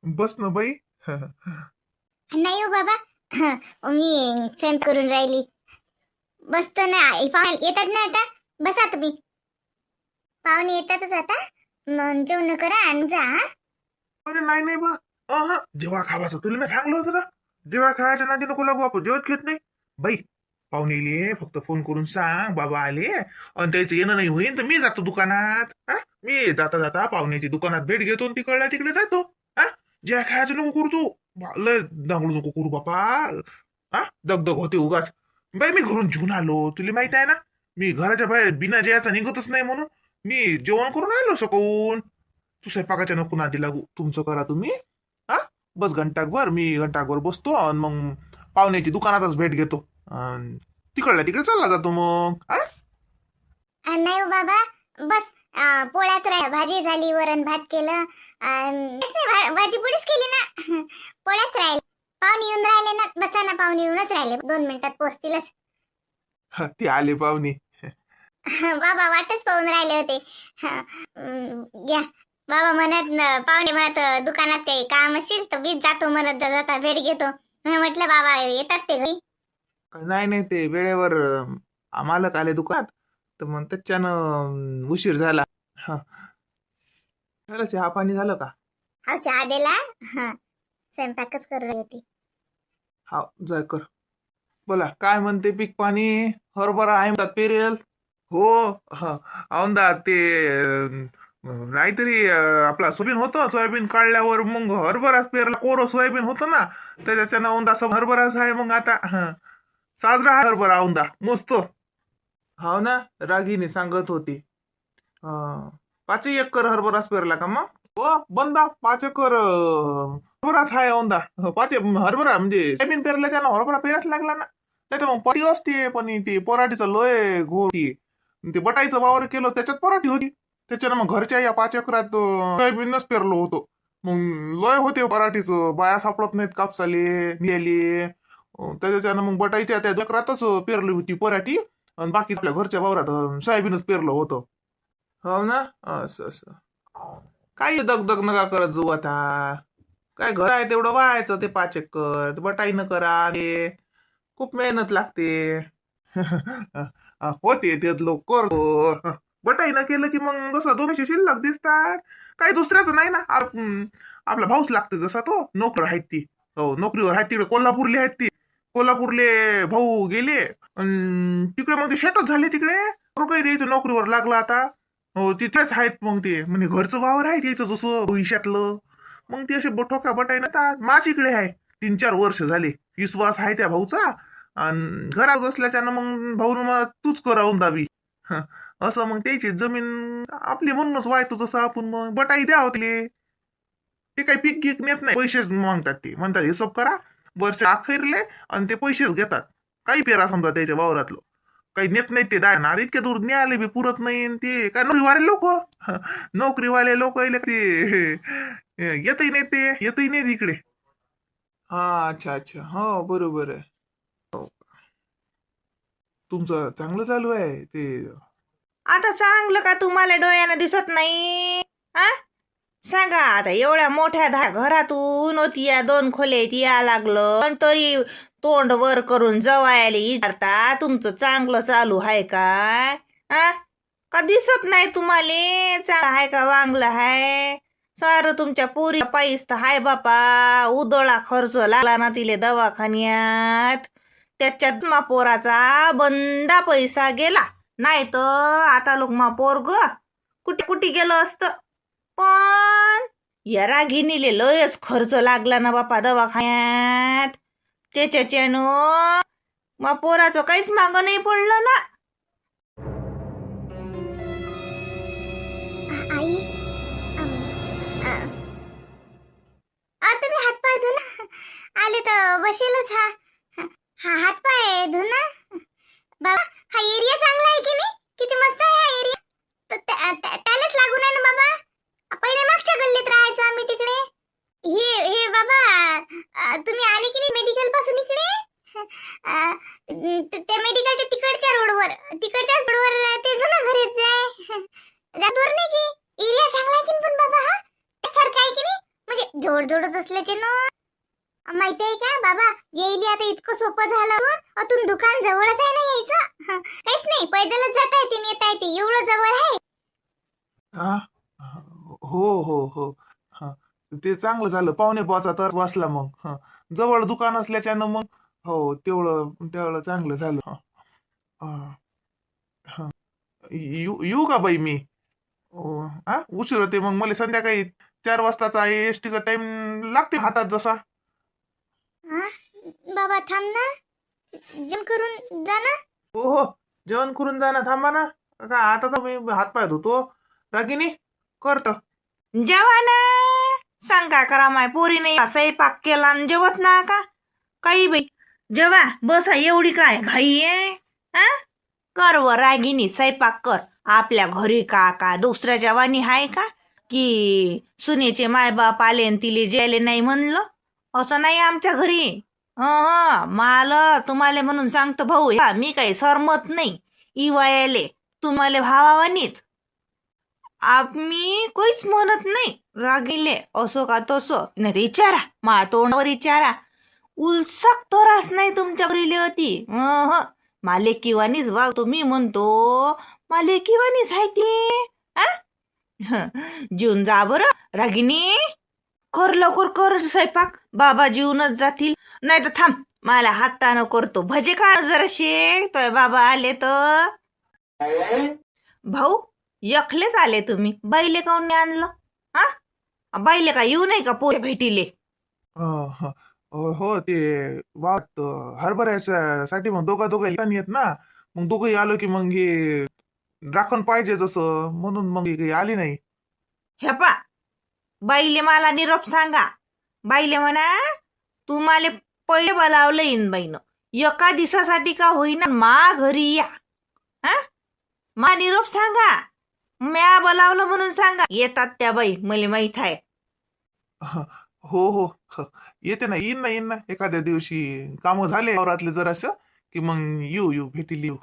बस ना बाई. नाही हो बाबा. मी स्वयंपाक करून राहिली. बसतो ना. पाहुणे येतात ना आता. बसा तुम्ही. पाहुणे येतातच आता. मग जेवण करा आणि जा. अरे नाही नाही बा. जेव्हा खावाचं तुला मी सांगलं होतं ना. जेव्हा खायच्या नादी नको लागू, आपण जेवत घेत नाही बाई. पाहुणे येले फक्त फोन करून सांग बाबा आले आणि त्याचं येणं नाही होईल तर मी जातो दुकानात. मी जाता जाता पाहुण्याची दुकानात भेट घेतो आणि तिकडल्या तिकडे जातो. हा जे खायचं नको करू तू. लय दांगडू नको करू बापा. दगदग होते उगाच. बाई मी घरून जेवून आलो, तुला माहित आहे ना. मी घराच्या बाहेर बिना जेवायचा निघतच नाही म्हणून मी जेवण करून आलो सकून. तू स्वयंपाकाच्या नको नादी लागू, तुमचं करा तुम्ही. हा बस घंटाभर मी घंटाभर बसतो आणि मग पाहुण्याची दुकानातच भेट घेतो. तिकडल्या तिकडे चालला जातो मग. नाही हो बाबा. बस पोळ्याच राहिल्या. भाजी झाली, वरण भात केलं. तेच नाही, भाजी पोळीच केली ना. पोळ्याच राहिले. पाहुणे येऊन राहिले ना. बसा ना, पाहुणे येऊनच राहिले. 2 मिनिटात पोहोचतीलच. ते आले पाहुणे. बाबा वाटच पाहून राहिले होते. घ्या. बाबा म्हणत पाहुणे म्हणत दुकानात काही काम असेल तर मीच जातो म्हणत जाता भेट घेतो. मी म्हटलं बाबा येतात ते घरी. नाही नाही ते वेळेवर मालक आले दुकानात, तर मग त्याच्यानं उशीर झाला. हा झालं चहा पाणी झालं का? हा चहा दिला. हा स्वयंपाकच करत होती. हा जाय कर. बोला काय म्हणते पीक पाणी. हरभरा आहे म्हणतात पेरेल. हो. हा औंदा ते नाहीतरी आपला सोयाबीन होतं, सोयाबीन काढल्यावर मग हरभराच पेरला. कोरं सोयाबीन होतं ना, त्याच्यानं औंदा हरभराच आहे मग आता. साजरा आहे हरभरा औंदा मस्त. हो ना, रागीने सांगत होती. 5 एकर हरभराच पेरला का मग? हो बंदा 5 एकर हरभराच आहे औंदा. 5 हरभरा म्हणजे सोयाबीन पेरल्याच्या हरभरा पेराच लागला ना. त्याच्या मग पराठी असते, पण ती पराठीचं लय घोटी. ते बटाईचं वावर केलं त्याच्यात पराठी होती. त्याच्यानं मग घरच्या या 5 एकरात सोयाबीनच पेरलो होतो. मग लय होते पराठीचं, बाया सापडत नाहीत कापसाले नियाले. त्याच्यानं मग बटाईच्या त्या एकरातच पेरली होती पराठी. आणि बाकी आपल्या घरच्या वावरात सोयाबीनच पेरलं होतं. हो ना. असं असं काही दगदग नका करत जाऊ आता. काय घर आहे तेवढं व्हायचं, ते 5 एकर बटाईनं करा. ते खूप मेहनत लागते. होते ते लोक करतो. बटाईनं केलं की मग जसं 200 शिल्लक दिसतात. काही दुसऱ्याचं नाही ना. आपला भाऊच लागते जसा तो नोकर आहेत ती. हो नोकरीवर आहेत तिकडे कोल्हापूरले आहेत ती. कोल्हापूरले भाऊ गेले तिकडे मग ते शेटच झाले तिकडे. काही द्यायचं नोकरीवर लागला आता. हो तिथेच आहेत मग ते म्हणजे घरचं वावर आहे त्याचं जसं भविष्यातलं. मग ते असे ठोका बटाई ना माझ इकडे आहे. 3-4 वर्ष झाले. विश्वास आहे त्या भाऊचा. आणि घरात असल्याच्यानं मग भाऊ मग तूच करावून दाबी. असं मग त्याची जमीन आपली म्हणूनच व्हायचं जसं आपण मग बटाई द्या होतले. ते काही पीक गिक नेत नाही, पैसेच मागतात. ते म्हणतात हिशोब करा वर्ष अखेरले आणि ते पैसेच घेतात. काही पेरा समजा त्याच्या वावरातलं काही नेत नाही ते दायना. इतके दूर न्यायला बी पुरत नाही. ते काय नोकरीवाले लोक. नोकरीवाले लोक ते येतही नाही, ते येतही नाही इकडे. हा अच्छा अच्छा हो बरोबर आहे. हो. तुमचं चांगलं चालू आहे ते. आता चांगलं का तुम्हाला डोळ्यानं दिसत नाही? हा सांगा आता. एवढ्या मोठ्या घरातून या 2 खोल्यात या लागलं पण तरी तोंड वर करून जवायला विचारता तुमचं चांगलं चालू आहे काय? का दिसत नाही तुम्हाला? चांगलं आहे का वांगलं आहे? सारं तुमच्या पुरी पैस तर हाय बापा. उदळा खर्च लागला ना तिले दवाखान्यात. त्याच्यात मा पोराचा बंदा पैसा गेला. नाही तर आता लोक मा पोरग कुठे कुठे गेलं असतं. पण या रागिनीले लयच खर्च लागला ना बापा दवाखान्यात. त्याच्याच्यानं मा पोराचं काहीच मागं नाही पडलं ना. आई. तुम्ही हातपाय धुना. आले तर बसेलच. हा हा हातपाय धुना. बाबा हा एरिया चांगला आहे की नाही? किती मस्त आहे हा एरिया. त्यालाच लागून आहे ना बाबा. पहिले मागच्या गल्लीत राहायचो आम्ही तिकडे. हे बाबा तुम्ही आले की नाही मेडिकल पासून इकडे? त्या मेडिकलच्या तिकडच्या रोडवर ते जुनं घरीच आहे. जातवर नाही की एरिया चांगला आहे की पण बाबा. हा सारखा आहे की नाही? म्हणजे जोडच असल्याचे ना. माहिती आहे का बाबा, येईल आता इतकं सोपं झालं. अतून दुकान जवळच आहे ना यायचं. काहीच नाही, पैदलच जाता येते आणि येता येते, एवढं जवळ आहे. हा हो हो हो. हा ते चांगलं झालं, पावणे पाचा तर वाचला मग. हा जवळ दुकान असल्याच्यानं मग हो तेवढं तेवढं चांगलं झालं. हा हा. येऊ का बाई मी? उशीर होते मग मला संध्याकाळी 4 वाजताचा एसटीचा टाइम लागते हातात जसा. हा? बाबा थांब ना, जेवण करून जा ना. हो हो, जेवण करून जा ना, थांबा ना. का आता तर मी हात पाय धुतो. रागिनी करतो. जेवा ना. सांगा करा माय पोरी नाही स्वयंपाक केला आणि जेवत ना का काही बाई. जेवा बसा, एवढी काय घाई आहे? हा कर व रागिनी स्वयंपाक कर. आपल्या घरी का दुसऱ्याच्या वाणी हाय का की सुनेचे मायबाप आले आणि तिले जेले नाही म्हणलं? असं नाही आमच्या घरी. मला तुम्हाला म्हणून सांगतो भाऊ, मी काही सरमत नाही इवायले तुम्हाला भावावानीच. मी काहीच म्हणत नाही रागिले असो का तसं. नाही विचारा मा तोंडावर विचारा, उलसक तोरास नाही तुमच्या घरी होती. माले किवानीच वाग तुम्ही म्हणतो, माले किवानीच आहे ती. जेवून जा बरं रागिनी. कर लवकर कर स्वयंपाक, बाबा जेवूनच जातील. नाही तर थांब, मला हातानं करतो भजे काढ जराशे, तोय बाबा आले तर. भाऊ एकलेच आले तुम्ही, बाईले काऊन नाही आणलं? बाईले का येऊ नाही का पोरे भेटीले? हो ते वाट हरभऱ्यासाठी मग दोघं येत ना. मग दोघंही आलो की मग हे राखण पाहिजे जसं, म्हणून मग काही आली नाही. हे पा, बाईले मला निरोप सांगा. बाईले म्हणा तुम्हाला पहिले बोलावलं येईन बाईनं, एका दिवसासाठी का होईना मा घरी या. मा निरोप सांगा, म्या बोलावलं म्हणून सांगा. येतात त्या बाई, मला माहित आहे. हो हो येते ना, येईन ना एखाद्या दिवशी. कामं झाले वावरातले जरासं की मग येऊ भेटीला येऊ.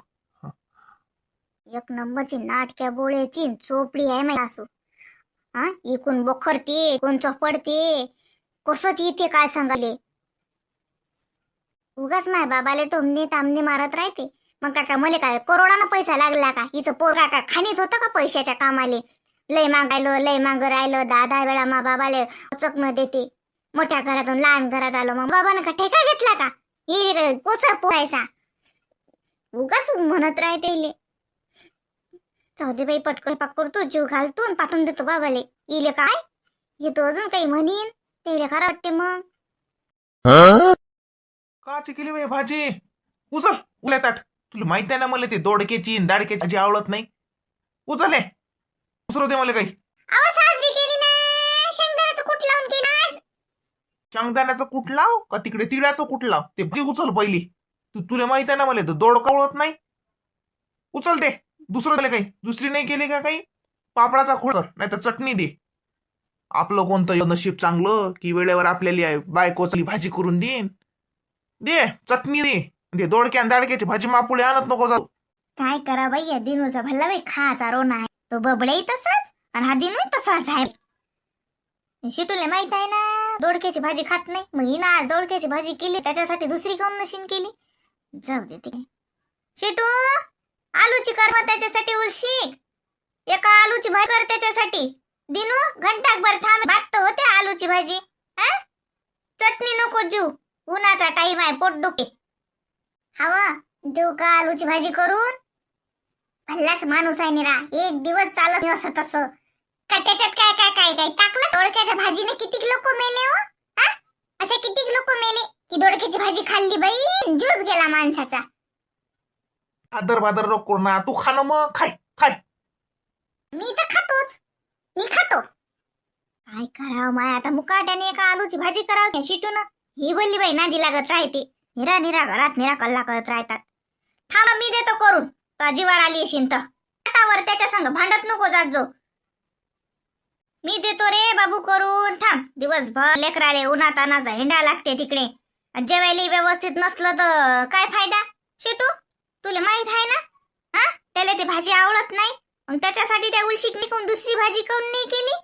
एक नंबरची नाटक्या बोळ्याची चोपडी आहे माझी सासू. इकून बखरते, इकून चपडते, कसंच येते काय सांगाले. उगाच माय बाबाले टोमणे तामणे मारत राहते. मग काका मले काय करोडानं पैसा लागला का? हिचं पोर काका खाणीत होतं का पैशाच्या कामाले? लय माग राहिलं 10 वेळा मा बाबाले चक न देते. मोठ्या घरातून लहान घरात आलो, मग बाबानं का ठेका घेतला का? हे पोचा पोहायचा. उगाच म्हणत राहते. चौधरी बाई पटकन पाक करतो, जीव घालतो आणि पाठवून देतो बाबाले. इले काय येतो अजून काही म्हणीन ते खरं वाटते. मग काची केली बाई भाजी? उचल उल्या ताट. तुला माहित आहे ना मला ते दोडक्याची दाडक्याची भाजी आवडत नाही. उचल दुसरं दे मला काही. साजरी केली ना, शेंगदाण्याचं कूट लावून केलं आज. शेंगदाण्याचं कूट लाव का तिकडे तिळाचं कूट लाव, ते भाजी उचल पहिली. तुला माहित आहे ना मला तर दोडका आवडत नाही. उचल दे दुसरं दे काही. दुसरी नाही केली का काही? पापडाचा खोड नाही तर चटणी दे. आपलं कोणतं नशीब चांगलं की वेळेवर आपल्याला बायकोची भाजी करून देईन. दे चटणी दे दोडक्या दाडक्याची भाजी मापुळे आणत नको जाऊ. काय करा बाई, या दिनूचा भल्ला बाई खाचा रोना आहे. तो बबडाही तसाच आणि हा दिनू तसाच आहे. शिटूले माहित आहे ना दोडक्याची भाजी खात नाही. मग हिनं आज दोडक्याची भाजी केली, त्याच्यासाठी दुसरी काऊन नशीन केली? जाऊ दे. ते शिटू आलूची कर, मग त्याच्यासाठी उलशीक एका आलूची भाजी कर त्याच्यासाठी. दिनू घंटाभर थांब, भात होते आलूची भाजी. चटणी नको जीव, उन्हाचा टाइम आहे, पोट दुखे. हवा देऊ का आलूची भाजी करून? भल्लाच माणूस आहे निरा, एक दिवस चालत असं तसं. का त्याच्यात काय काय काय काय टाकलं? दोडक्याच्या भाजीने किती लोक मेले हो. असे किती लोक मेले की दोडक्याची भाजी खाल्ली बाई, ज्यूस गेला माणसाचा. भादर नको ना, तू खा ना मग. खाय. मी तर खातोच, मी खातो. काय करावं माय आता, मुकाट्याने एका आलूची भाजी करावं शिटून. ही बोलली बाई नादी लागत राहते. निरा घरात निरा कल्ला करत राहतात. थांबा मी देतो करून, तो जीवार आली असेल तर. त्याच्या संग भांडत नको जात जो. मी देतो रे बाबू करून, थांब. दिवसभर लेकराले उन्हातानाचा हिंडा लागते तिकडे. जेवायला व्यवस्थित नसलं तर काय फायदा? शिटू तुला माहित आहे ना, त्याला ती भाजी आवडत नाही. मग त्याच्यासाठी त्या उलशीक निघून दुसरी भाजी काऊन नाही केली?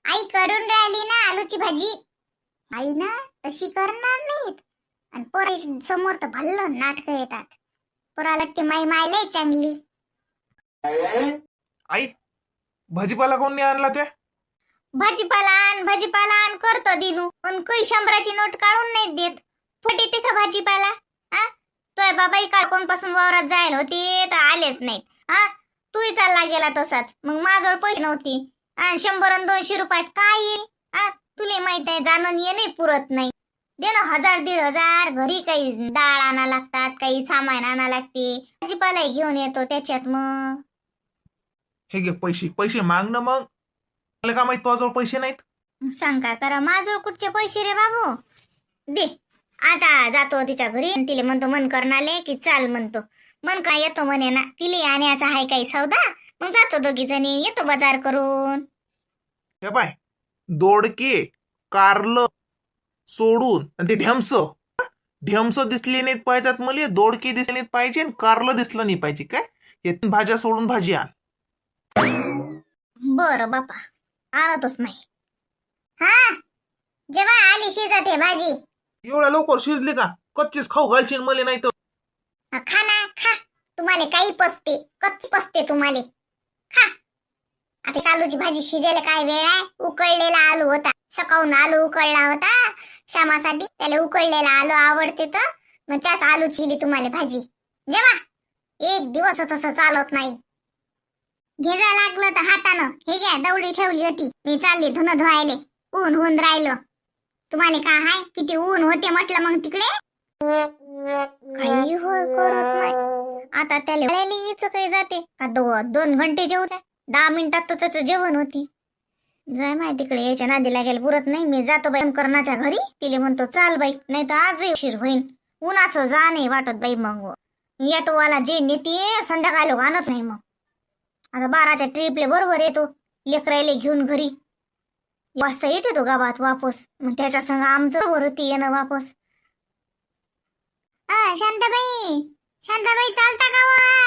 आई करून राहिली ना आलूची भाजी. आई ना तशी करणार नाहीत. आणि पोरा समोर तर भल्लं नाटक येतात. पोराला वाटते माई माय लय चांगली. आई भाजीपाला कोण नाही आणला त्या? भाजीपाला आण करतो दिनू. पण काही 100ची नोट काढून नाही देत. फुटे ते का भाजीपाला? हा तोय बाबाई काळकोणपासून वावरात जायला होती तर आलेच नाही. हा तूही चालला गेला तसाच. मग माझ्याजवळ पैसे नव्हते. आणि 100 आणि 200 रुपयात काय येईल? हा तुला माहित आहे जाणून ये नाही पुरत नाही. दे ना 1000-1500. घरी काही डाळ आणा लागतात, काही सामान आणा लागते. भाजीपालाही घेऊन येतो त्याच्यात. मग हे घे पैसे माग ना. मग मला का माहित तुझ्याजवळ पैसे नाहीत? सांगा करा माझ्याजवळ कुठचे पैसे रे बाबू. दे आता जातो तिच्या घरी आणि तिला म्हणतो मन करणाले की चाल म्हणतो. मन काय येतो म्हणे ना. तिला आणायचा आहे काही सौदा. मग जातो दोघी जणी येतो बाजार करून. हे पाय दोडके कारलं सोडून आणि ते ढेमस दिसले नाहीत पाहिजेत मला. दोडके दिसले नाहीत पाहिजे आणि कारलं दिसलं नाही पाहिजे. काय हे भाज्या सोडून भाजी आण. बरं बापा आणतच नाही. हा जेव्हा आली शिजते भाजी. एवढ्या लवकर शिजली का? कच्चीच खाऊ घालशील मला नाही तर. खा ना खा. तुम्हाला काही पचते, कच्ची पचते तुम्हाला. खा. आता आलूची भाजी शिजायला काय वेळ आहे? उकळलेला आलू होता. सकाळून आलू उकळला होता श्यामासाठी. त्याला उकळलेला आलू आवडते तर मग त्याच आलू चिली तुम्हाला भाजी. जेव्हा एक दिवस तसं चालत नाही. घेजा लागलं तर हातानं. हे घ्या दवडी ठेवली होती. मी चालली धुणं धुवायले. ऊन होऊन राहिलं. तुम्हाला काय हाय किती ऊन होते म्हटलं मग तिकडे. काही हो करत नाही. आता त्याला लिंगीचं काही जाते का 2 घंटे जेवू द्या. 10 मिनिटात तर त्याचं जेवण होती. जाय माय तिकडे यायच्या नादीला गेलं पुरत नाही. मी जातो बाई करणाच्या घरी. तिले म्हणतो चाल बाई नाही तर आजही उशीर होईन. उन्हाचं जा नाही वाटत बाई. मग येटोवाला जे नेते संध्याकाळी आणत नाही. मग आता 12च्या ट्रिपले बरोबर येतो लेकरायले घेऊन घरी. वाजता येते तो गावात वापस. मग त्याच्या संग आमचं बरोबर होती येणं वापस. शांताबाई चालता का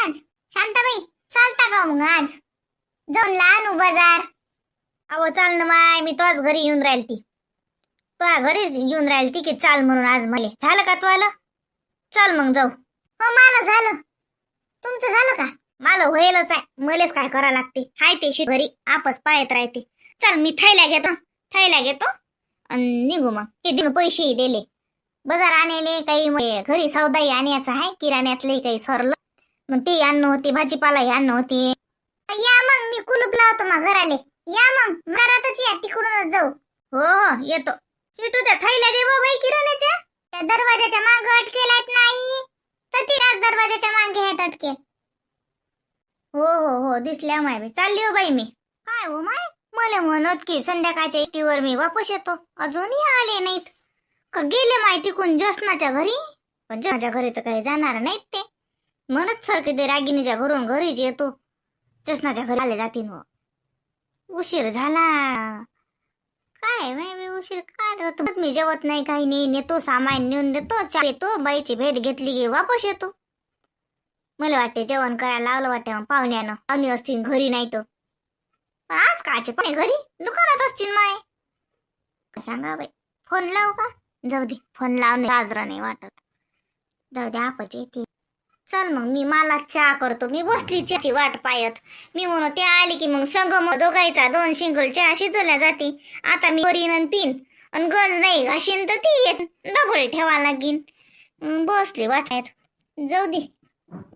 आज? शांताबाई चालता का मग आज? जाऊन आणू बाजार. अहो चाल ना माय. मी तोच घरी येऊन राहील ती. तो घरीच येऊन राहील ती की चाल म्हणून आज मला. झालं का तुला? चल मग जाऊ. हो मला झालं. तुमचं झालं का? मला होईलच आहे. मलेच काय करा लागते. हाय ते घरी आपस पायत राहते. चल मी थैल्या घेतो आणि निघू. मग हे दिन पैसेही दिले. बाजार आणायले काही घरी सौदाही आणायचा आहे. किराण्यातले काही सरलं मग ते आणणं होते. भाजीपालाही आणणं होते. या मग मी कुलूप लावतो मग घराले. या मग घरातच या तिकडूनच जाऊ. हो येतो. चिटू त्या थैल्या दे बाई किराण्याच्या. त्या दरवाजाच्या मागे अटकेलात नाही तर ती दरवाजाच्या मागे आहेत अटके. हो दिसल्या माय बाई. चालली हो बाई मी. काय हो माय मला म्हणत की संध्याकाळच्या एसटीवर मी वापस येतो. अजूनही आले नाहीत का? गेले माहिती कोण ज्योत्स्नाच्या घरी. पण ज्योत्स्नाच्या घरी तर काही जाणार नाहीत ते. म्हणत सारखे ते रागिणीच्या घरून घरीच येतो. ज्योत्स्नाच्या घरी आले जातील. उशीर झाला काय माय उशीर काय होत. मी जेवत नाही काही नाही. नेतो सामान नेऊन देतो. चहा येतो. बाईची भेट घेतली की वापस येतो. मला वाटते जेवण करायला लावलं वाटते. मग पाहुणे असतील घरी नाही तर. पण आज काचे पण घरी दुकानात असतील माय. सांगा बाई फोन लावू का? जाऊ दे फोन लावणे साजरा नाही वाटत. जाऊ दे आपच येते. चल मग मी मला चहा करतो. मी बसली चहाची वाट पायत. मी म्हणू ते आली की मग संग मग दोघायचा 2 शिंगल चहा शिजवल्या जाते. आता मी करीन आणि पिन आणि गंज नाही घाशीन तर ती येत डबल ठेवा लागीन. बसली वाटायत. जाऊ दे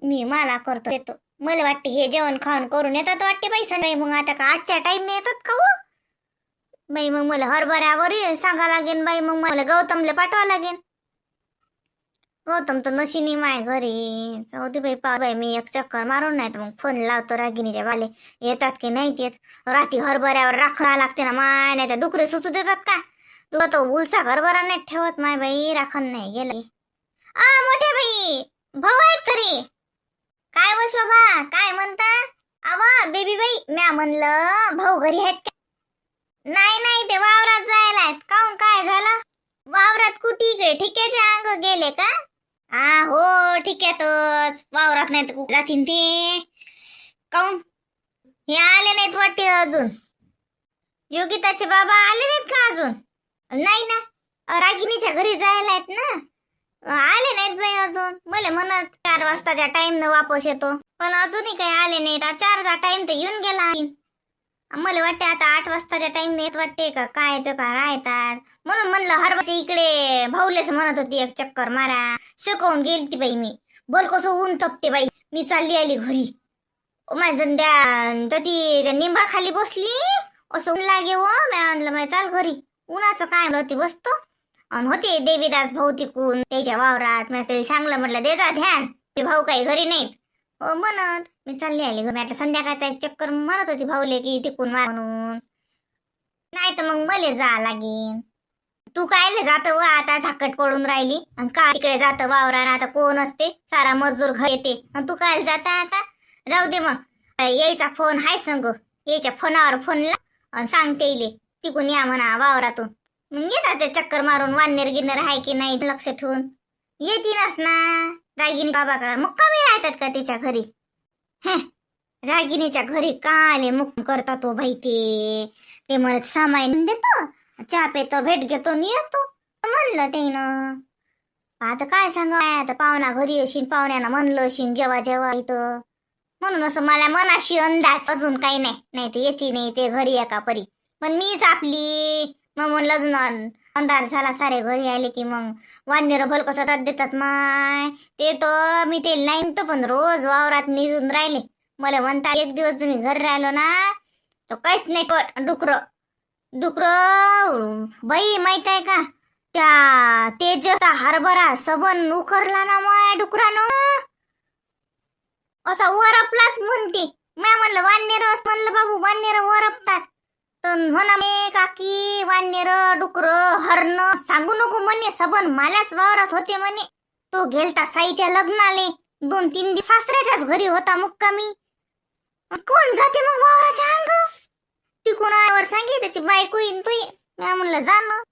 मी मला करतो येतो. मला वाटते हे जेवण खाऊन करून येतात वाटते बाई संध्याकाळी. मग आता का 8च्या टाइम येतात का हो बाई? मग मला हरभऱ्यावर सांगा लागेल बाई. मग मला गौतमला पाठवा लागेल. गौतम तर नशिनी माय घरी. जाऊ दे बाई पा बाई मी एक चक्कर मारून नाही तर मग फोन लावतो रागिनीच्या वाले येतात की नाही येत. रात्री हरभऱ्यावर राखा लागते ना माय. नाही तर डुकरे सुचू देतात का? तुला तो उलसा हरभरा नाही ठेवत माय बाई. राखण नाही गेलं. मोठे बाई भाऊ आहेत तरी. काय व शोभा काय म्हणता? आवा बेबी बाई म्या म्हणलं भाऊ घरी आहेत का? नाही ते वावरात जायला आहेत. काऊन काय झालं? वावरात कुठे इकडे ठिक्याचे अंग गेले का? हो ठिक्यातच. वावरात नाही तर जातीन ते. काऊन हे आले नाहीत वाटते अजून. योगिताचे बाबा आले नाहीत का अजून? नाही ना, रागिणीच्या घरी जायला आहेत ना. आले नाहीत बाई अजून. मला म्हणत 4 वाजताच्या टाइम न वापस येतो, पण अजूनही काही आले नाहीत. 4चा टाइम तर येऊन गेला. मला वाटते आता 8 वाजताच्या टाइम नेत वाटते का काय तर का राहतात. म्हणून म्हणलं हरबाच्या इकडे भाऊलेच म्हणत होती एक चक्कर मारा. शिकवून गेलती बाई मी. बोल कसं ऊन तपते बाई. मी चालली आली घरी. माझं तर ती निंबा खाली बसली असं ऊन लागे हो. मी म्हणलं मी चाल घरी. उन्हाचं काय होती बसतो. आणि होते देवीदास भाऊ तिकून त्याच्या वावरात. मी त्याला सांगलं म्हटलं दे जा ध्यान, ते भाऊ काही घरी नाहीत. हो म्हणत मी चालली आली घरी. आता संध्याकाळचा एक चक्कर मारत होती भाऊले की तिकून मार म्हणून. नाही तर मग मले जा लागेन. तू कायले जात व आता झाकट पडून राहिली आणि का तिकडे जात वावरात. आता कोण असते सारा मजूर घर येते आणि तू काय जाता आता. राहू दे मग. यायचा फोन हाय संग. यायच्या फोनावर फोन ला आणि सांगते इले तिकून या म्हणा वावरातून. मग येतात ते चक्कर मारून. वाननेर गिन्नर आहे की नाही लक्ष ठेवून येतीनच ना. रागिनी बाबा का मुक्कामी राहतात का तिच्या घरी. रागिनीच्या घरी काले मुक्काम करता तो बाई. ते म्हणत सामाईन देतो, चहा पेतो, भेट घेतो आणि येतो म्हणलं त्यानं. आता काय सांगा. आता पाहुणा घरी अशीन, पाहुण्यानं म्हणलं अशीन जेव्हा जेव्हा इथं. म्हणून असं मला मनाशी अंदाज. अजून काही नाही ते येते नाही ते घरी एका परी. पण मीच आपली. मग म्हणलं अजून अंधार झाला सारे घरी आले की मग वाननेर भल कसं रात देतात माय. ते तर मी ते नाही तो पण रोज वावरात निजून राहिले. मला म्हणता एक दिवस तुम्ही घरी राहिलो ना तर काहीच नाही पट. डुकर बाई माहित आहे का त्या तेजचा हरभरा सबन उखरला ना माय डुकरानं. असा वरपलाच म्हणते. मी म्हणलं वाननेर म्हणलं बाबू वाननेर वरपतात. तर म्हणा मे काकी वाननेर डुकर हरण सांगू नको म्हणे. सबन माल्याच वावरात होते म्हणे. तो गेलता साईच्या लग्नाले. 2-3 दिवस सासऱ्याच्याच घरी होता मुक्कामी. कोण जाते मग वावराच्या अंग. तिकून आवर सांगे त्याची बायको येईन तू. मी म्हणलं जा ना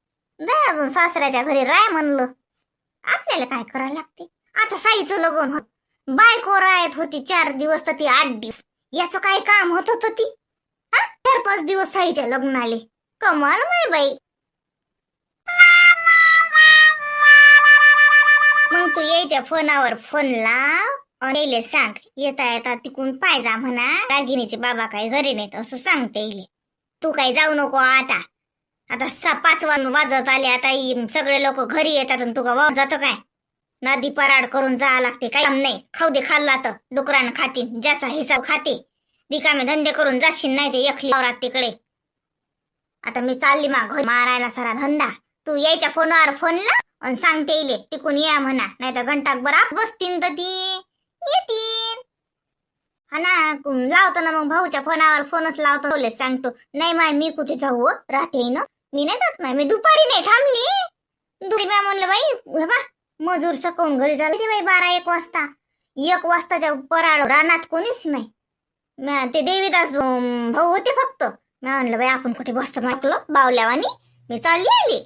जाय अजून सासऱ्याच्या घरी राय म्हणलं. आपल्याला काय करायला लागते. आता साईचं लग्न होत बायको राहत होती 4 दिवस तर ती 8 दिवस. याचं काय काम होत होतं ती. 4-5 दिवस साईच्या लग्नाले. कमाल माय बाई. मग तू यायच्या फोनावर फोन लाव आणि सांग येता येता तिकून पाय जा म्हणा. रागिनीचे बाबा काही घरी नाहीत असं सांगते इले. तू काही जाऊ नको आता. आता 5 वाजत आले. आता सगळे लोक घरी येतात आणि तू का वाव जातो काय. नदी पराड करून जावं लागते. काही काम नाही. खाऊ दे खाल्ला तर डुकरानं खातीन. ज्याचा हिसाब खाते. रिकामे धंदे करून जाशील नाही ते एकली वावरात तिकडे. आता मी चालली मा घरी मारायला सारा धंदा. तू यायच्या फोनावर फोन ला आणि सांगते इले तिकून या म्हणा. नाही तर घंटाक बरात बसतीन तर ती येतील. हा ना लावतो ना मग भाऊच्या फोनावर फोनच लावतो. सांगतो नाही माय मी कुठे जाऊ राहते ना. मी नाही जात माय. मी दुपारी नाही थांबली. दुपारी मी म्हणलं बाई बा मजूर सकवून घरी झाले ते बाई 12-1 वाजता. 1 वाजताच्या पराड रानात कोणीच नाही. ते देवीदास भाऊ होते फक्त. मी म्हणलं बाई आपण कुठे बसतो म्हटलं बावल्यावानी. मी चालली आली.